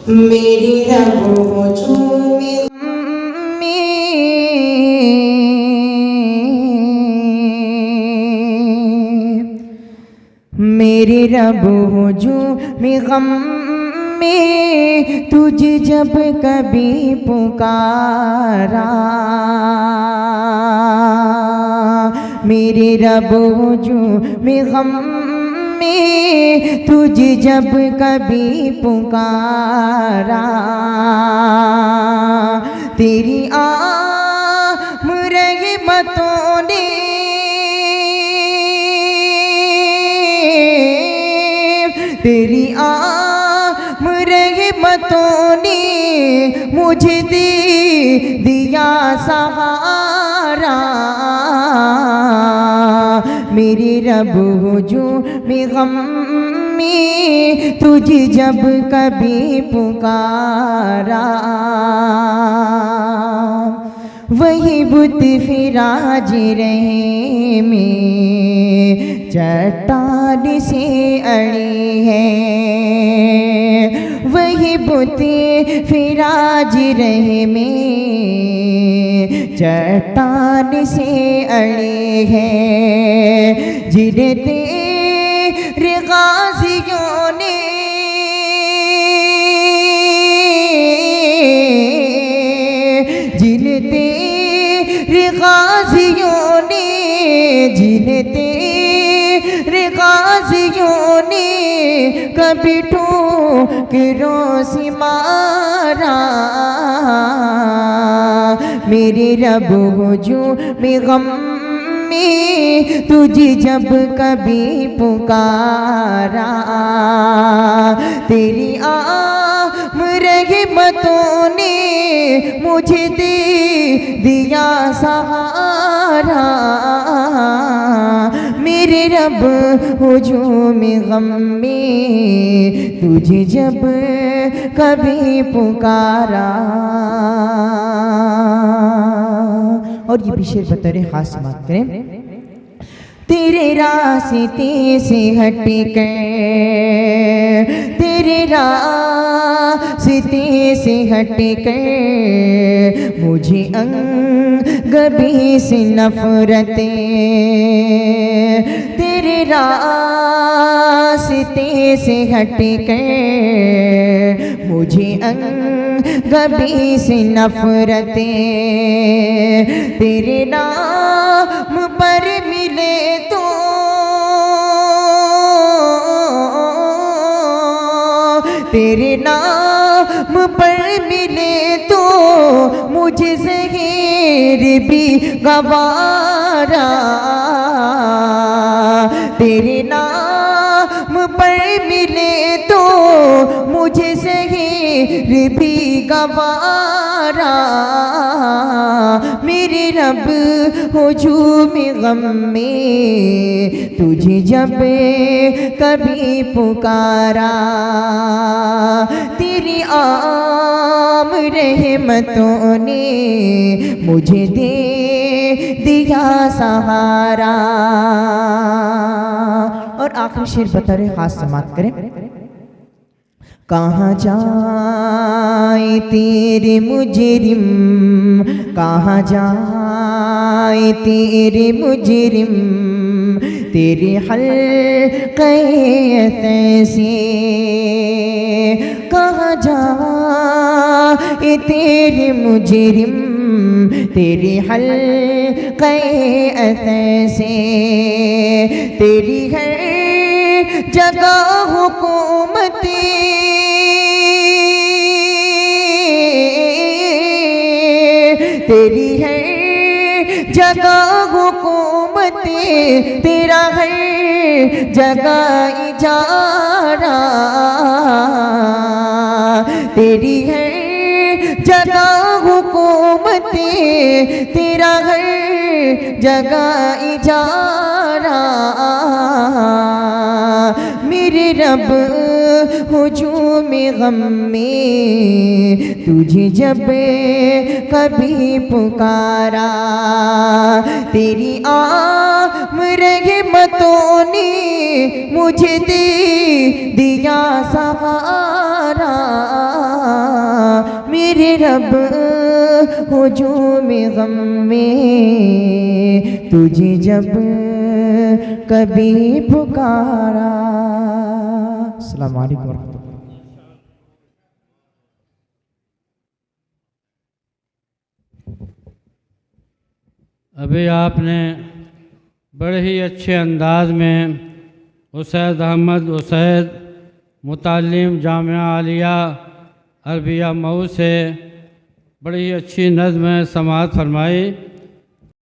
मेरी रब हुजूम मेरे रब हुजूम गम में तुझे जब कभी पुकारा, मेरे रब हुजूम गम में तुझे जब कभी पुकारा, तेरी आम रहमतों ने तेरी आम रहमतों ने मुझे दे दिया सहारा, मेरे रब हुजूम गम में तुझे जब कभी पुकारा, वही बुत फिराज रहे में चट्टान से अड़ी है, वही बुत फिराज रहे में चट्टान से अड़ी है, जिन्हें तेरे गाजियों ने गाजियों ने जिन्हें तेरे गाजियों ने कभी ठोकरों से मारा, मेरे रब हुजूम गम में तुझे जब कभी पुकारा, तेरी आम रहमतों ने मुझे दे दिया सहारा, मेरे रब हुजूम गम में तुझे जब कभी पुकारा। और ये भी शेर बतौर खास समाप्त करें। तेरे रास्ते से हट कर, तेरे रास्ते से हट कर मुझे अंगबी से नफरतें, तेरे रास्ते से हट कर मुझे अंगबी से नफरतें, तेरे नाम पर मिले तो तेरे नाम पर मिले तो मुझे ज़हीर भी गवारा, तेरे नाम पर मिले तो मुझे ज़हीर भी गवारा, मेरे रब हुजूम गम में तुझे जब कभी पुकारा, तेरी आम रहमतों ने मुझे दे दिया सहारा। और आखिरी शेर बतौर खास समाप्त करें। कहाँ जाए तेरे मुजरिम, कहाँ जाए तेरे मुजरिम, तेरे हल्क़े से कहाँ जाए तेरे मुजरिम, तेरे हल्क़े से तेरी हर जगह हुकूमतें, तेरी है जगह हुकूमतें, तेरा है जगह इजारा, तेरी है जगह हुकूमतें, तेरा है जगह इजारा, मेरे रब हुजूम गम में तुझे जब कभी पुकारा, तेरी आम रहमतों ने मुझे दे दिया सहारा। मेरे रब हुजूम गम में तुझे जब कभी पुकारा। अस्सलाम वालेकुम वरहमतुल्लाह। अभी आपने बड़े ही अच्छे अंदाज में Usaid Ahmad Usaid मुतालिम Jamia Alia Arabia Mau से बड़ी ही अच्छी नज़्म समाअत फरमाई।